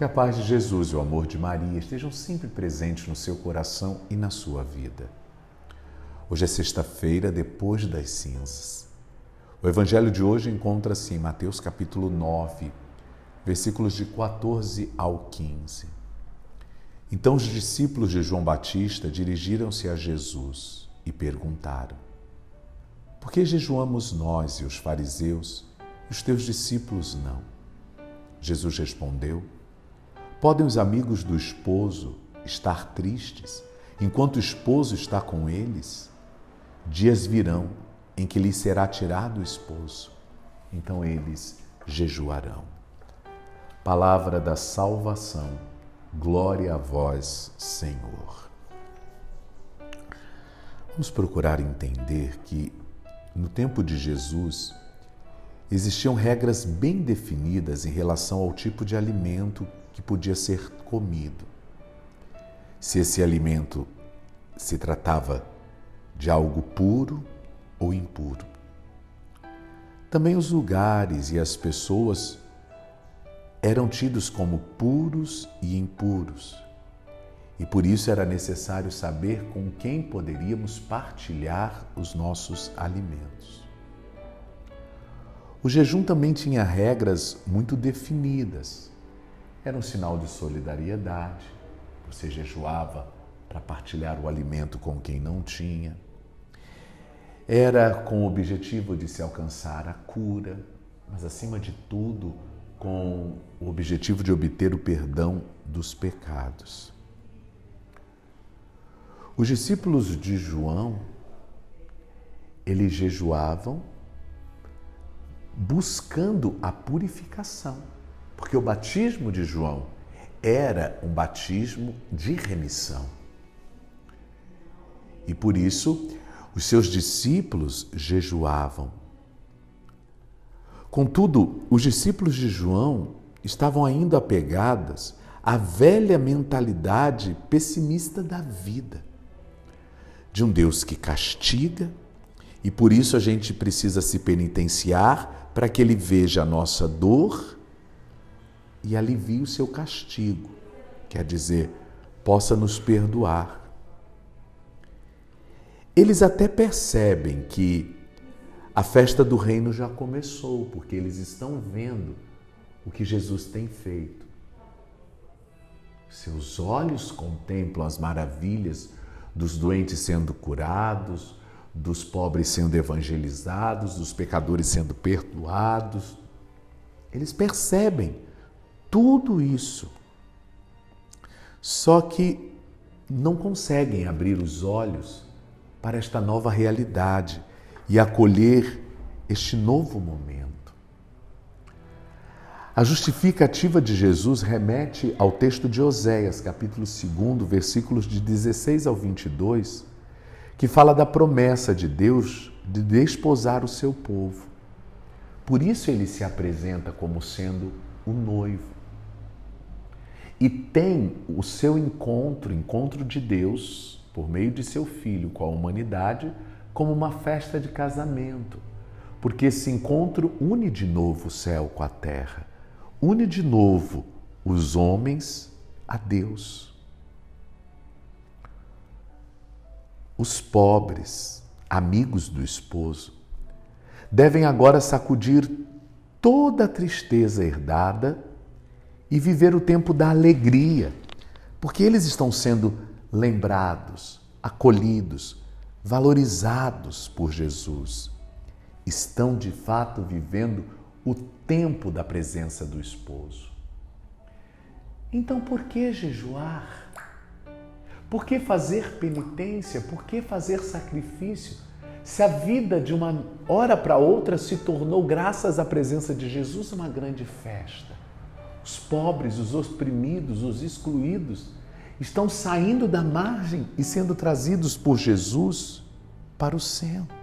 Que a paz de Jesus e o amor de Maria estejam sempre presentes no seu coração e na sua vida. Hoje é sexta-feira, depois das cinzas. O evangelho de hoje encontra-se em Mateus capítulo 9, versículos de 14 ao 15. Então os discípulos de João Batista dirigiram-se a Jesus e perguntaram: por que jejuamos nós e os fariseus e os teus discípulos não? Jesus respondeu: podem os amigos do esposo estar tristes enquanto o esposo está com eles? Dias virão em que lhes será tirado o esposo, então eles jejuarão. Palavra da salvação, glória a vós, Senhor. Vamos procurar entender que no tempo de Jesus existiam regras bem definidas em relação ao tipo de alimento que podia ser comido. Se esse alimento se tratava de algo puro ou impuro. Também os lugares e as pessoas eram tidos como puros e impuros. E por isso era necessário saber com quem poderíamos partilhar os nossos alimentos. O jejum também tinha regras muito definidas. Era um sinal de solidariedade. Você jejuava para partilhar o alimento com quem não tinha. Era com o objetivo de se alcançar a cura, mas acima de tudo, com o objetivo de obter o perdão dos pecados. Os discípulos de João, eles jejuavam buscando a purificação, porque o batismo de João era um batismo de remissão. E por isso, os seus discípulos jejuavam. Contudo, os discípulos de João estavam ainda apegados à velha mentalidade pessimista da vida, de um Deus que castiga, e por isso a gente precisa se penitenciar para que Ele veja a nossa dor e alivie o seu castigo, quer dizer, possa nos perdoar. Eles até percebem que a festa do reino já começou, porque eles estão vendo o que Jesus tem feito. Seus olhos contemplam as maravilhas dos doentes sendo curados, dos pobres sendo evangelizados, dos pecadores sendo perdoados. Eles percebem tudo isso. Só que não conseguem abrir os olhos para esta nova realidade e acolher este novo momento. A justificativa de Jesus remete ao texto de Oséias, capítulo 2, versículos de 16 ao 22, que fala da promessa de Deus de desposar o seu povo. Por isso ele se apresenta como sendo o noivo. E tem o seu encontro de Deus, por meio de seu Filho com a humanidade, como uma festa de casamento, porque esse encontro une de novo o céu com a terra, une de novo os homens a Deus. Os pobres, amigos do esposo, devem agora sacudir toda a tristeza herdada e viver o tempo da alegria, porque eles estão sendo lembrados, acolhidos, valorizados por Jesus. Estão de fato vivendo o tempo da presença do esposo. Então, por que jejuar? Por que fazer penitência? Por que fazer sacrifício? Se a vida de uma hora para outra se tornou, graças à presença de Jesus, uma grande festa. Os pobres, os oprimidos, os excluídos estão saindo da margem e sendo trazidos por Jesus para o centro.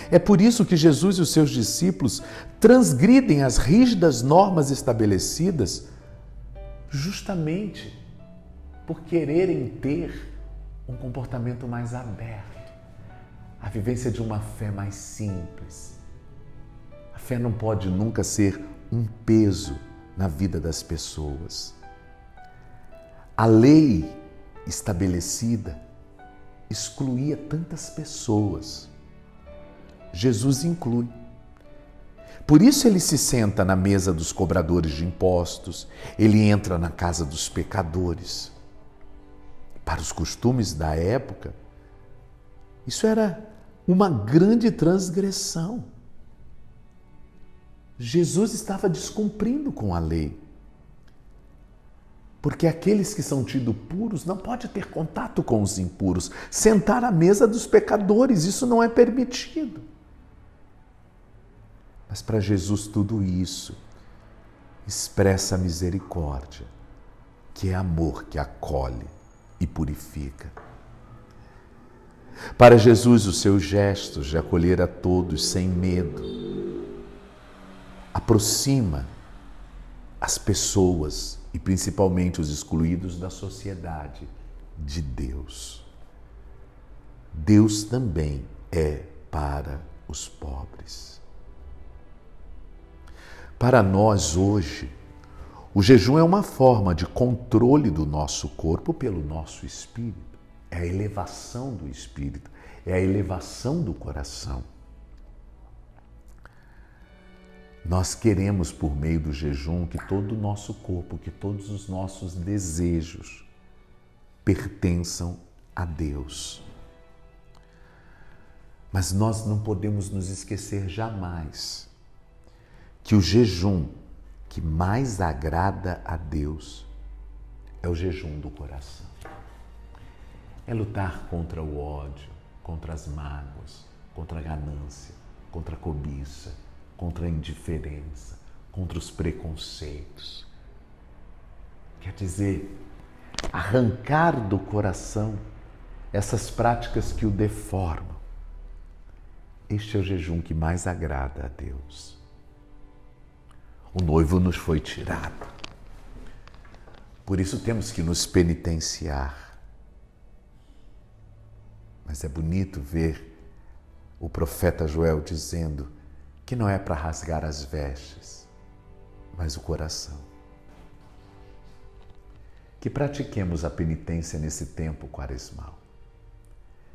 É por isso que Jesus e os seus discípulos transgridem as rígidas normas estabelecidas, justamente por quererem ter um comportamento mais aberto, a vivência de uma fé mais simples. A fé não pode nunca ser um peso na vida das pessoas. A lei estabelecida excluía tantas pessoas. Jesus inclui. Por isso ele se senta na mesa dos cobradores de impostos, ele entra na casa dos pecadores. Para os costumes da época, isso era uma grande transgressão. Jesus estava descumprindo com a lei. Porque aqueles que são tidos puros não podem ter contato com os impuros. Sentar à mesa dos pecadores, isso não é permitido. Mas para Jesus tudo isso expressa a misericórdia, que é amor que acolhe e purifica. Para Jesus, os seus gestos de acolher a todos sem medo aproxima as pessoas e principalmente os excluídos da sociedade de Deus. Deus também é para os pobres. Para nós hoje, o jejum é uma forma de controle do nosso corpo pelo nosso espírito. É a elevação do espírito, é a elevação do coração. Nós queremos, por meio do jejum, que todo o nosso corpo, que todos os nossos desejos pertençam a Deus. Mas nós não podemos nos esquecer jamais que o jejum que mais agrada a Deus é o jejum do coração. É lutar contra o ódio, contra as mágoas, contra a ganância, contra a cobiça, contra a indiferença, contra os preconceitos. Quer dizer, arrancar do coração essas práticas que o deformam. Este é o jejum que mais agrada a Deus. O noivo nos foi tirado. Por isso temos que nos penitenciar. Mas é bonito ver o profeta Joel dizendo que não é para rasgar as vestes, mas o coração. Que pratiquemos a penitência nesse tempo quaresmal.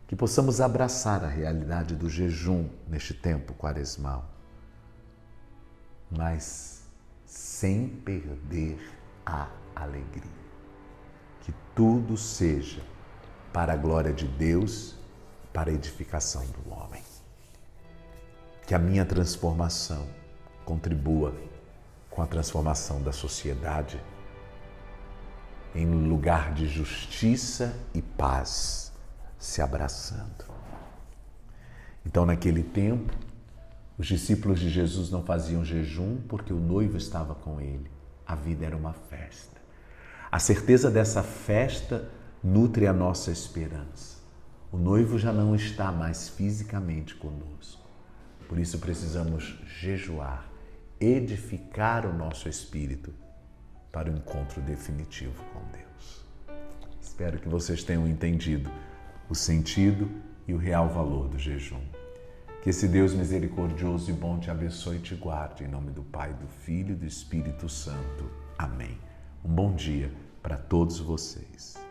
Que possamos abraçar a realidade do jejum neste tempo quaresmal, mas sem perder a alegria. Que tudo seja para a glória de Deus, para a edificação do homem. Que a minha transformação contribua com a transformação da sociedade em lugar de justiça e paz se abraçando. Então, naquele tempo, os discípulos de Jesus não faziam jejum porque o noivo estava com ele. A vida era uma festa. A certeza dessa festa nutre a nossa esperança. O noivo já não está mais fisicamente conosco. Por isso precisamos jejuar, edificar o nosso espírito para o encontro definitivo com Deus. Espero que vocês tenham entendido o sentido e o real valor do jejum. Que esse Deus misericordioso e bom te abençoe e te guarde. Em nome do Pai, do Filho e do Espírito Santo. Amém. Um bom dia para todos vocês.